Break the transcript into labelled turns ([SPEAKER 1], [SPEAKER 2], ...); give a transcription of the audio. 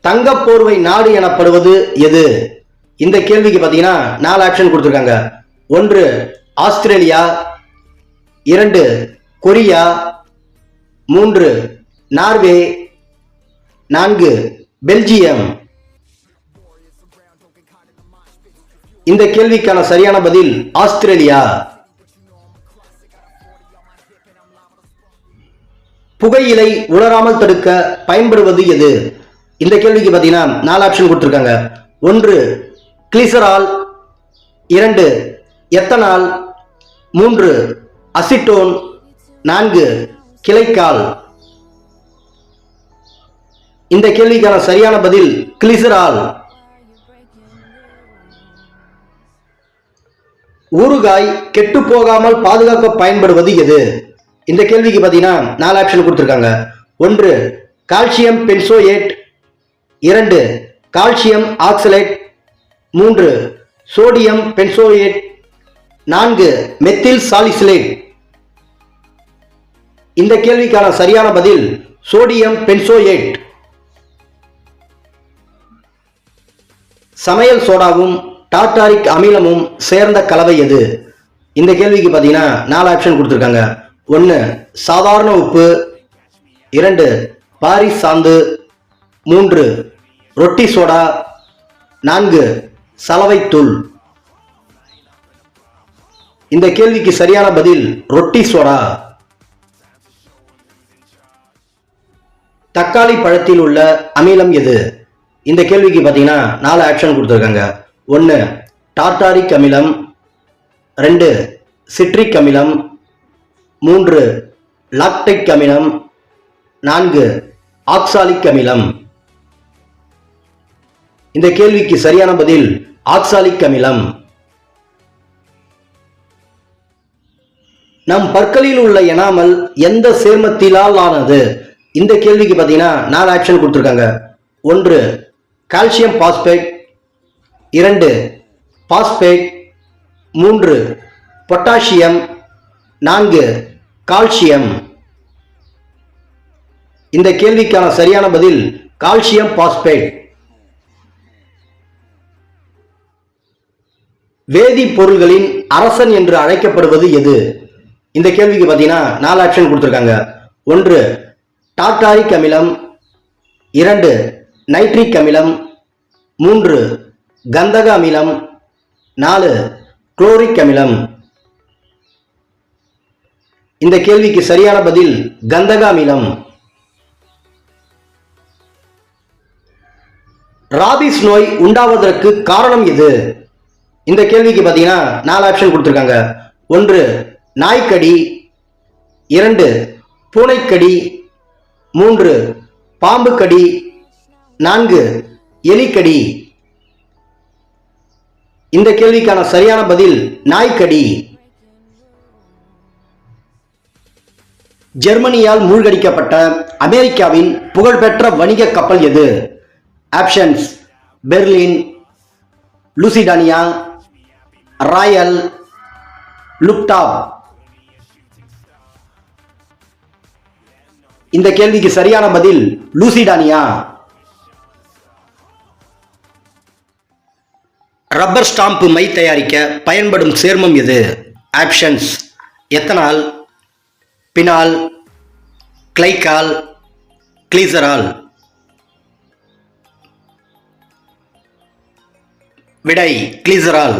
[SPEAKER 1] தங்கப்போர்வை நாடு எனப்படுவது எது? இந்த கேள்விக்கு பார்த்தீங்கன்னா 4 ஆப்ஷன் கொடுத்துருக்காங்க. 1 ஆஸ்திரேலியா, 2 கொரியா, 3 நார்வே, 4 பெல்ஜியம். இந்த கேள்விக்கான சரியான பதில் ஆஸ்திரேலியா. புகையிலை உலராமல் தடுக்க பயன்படுவது எது? இந்த கேள்விக்கு பார்த்தீங்கன்னா 4 ஆப்ஷன் கொடுத்துருக்காங்க. 1 கிளிசரால், 2 எத்தனால், 3 அசிட்டோன், 4 கிளைக்கால். இந்த கேள்விக்கான சரியான பதில் கிளிசரால். ஊறுகாய் கெட்டு போகாமல் பாதுகாக்க பயன்படுவது எது? இந்த கேள்விக்கு பார்த்தீங்கன்னா 4 ஆப்ஷன் கொடுத்துருக்காங்க. 1 calcium benzoate, 2 calcium oxalate, 3 sodium benzoate, 4 methyl salicylate. இந்த கேள்விக்கான சரியான பதில் சோடியம் பென்சோயேட். சமையல் சோடாவும் டார்டாரிக் அமிலமும் சேர்ந்த கலவை எது? இந்த கேள்விக்கு பார்த்தீங்கன்னா 4 ஆப்ஷன் கொடுத்துருக்காங்க. 1 சாதாரண உப்பு, 2 பாரிஸ் சாந்து, 3 ரொட்டி சோடா, 4 சலவைத்தூள். இந்த கேள்விக்கு சரியான பதில் ரொட்டி சோடா. தக்காளி பழத்தில் உள்ள அமிலம் எது? இந்த கேள்விக்கு பார்த்தீங்கன்னா 4 ஆப்ஷன் கொடுத்துருக்காங்க. 1 டார்டாரிக் அமிலம், 2 சிட்ரிக் அமிலம், 3 லாக்டிக் அமிலம், 4 ஆக்சாலிக் அமிலம். இந்த கேள்விக்கு சரியான பதில் ஆக்சாலிக் அமிலம். நம் பற்களில் உள்ள எனாமல் எந்த சேர்மத்திலால் ஆனது? இந்த கேள்விக்கு பார்த்தீங்கன்னா 4 ஆப்ஷன் கொடுத்துருக்காங்க. 1 calcium phosphate, 2 phosphate, 3 potassium, 4 calcium. இந்த கேள்விக்கான சரியான பதில் கால்சியம் பாஸ்பேட். வேதிப்பொருள்களின் அரசன் என்று அழைக்கப்படுவது எது? இந்த கேள்விக்கு பார்த்தீங்கன்னா 4 ஆப்ஷன் கொடுத்துருக்காங்க. 1 டார்டாரிக் அமிலம், 2 நைட்ரிக் அமிலம், 3 கந்தக அமிலம், 4 குளோரிக் அமிலம். இந்த கேள்விக்கு சரியான பதில் கந்தக அமிலம். ராபிஸ் நோய் உண்டாவதற்கு காரணம் எது? இந்த கேள்விக்கு பார்த்தீங்கன்னா 4 ஆப்ஷன் கொடுத்துருக்காங்க. 1 நாய்க்கடி, 2 பூனைக்கடி, 3 பாம்பு கடி, 4 எலிக்கடி. இந்த கேள்விக்கான சரியான பதில் நாய்க்கடி. ஜெர்மனியால் மூழ்கடிக்கப்பட்ட அமெரிக்காவின் புகழ்பெற்ற வணிக கப்பல் எது? ஆப்ஷன்ஸ் பெர்லின், லூசிடானியா, ராயல், லுப்டாப். இந்த கேள்விக்கு சரியான பதில் லூசிடானியா. ரப்பர் ஸ்டாம்ப் மை தயாரிக்க பயன்படும் சேர்மம் எது? Options ethanol, phenol, glycol, glycerol. விடை கிளிசரால்.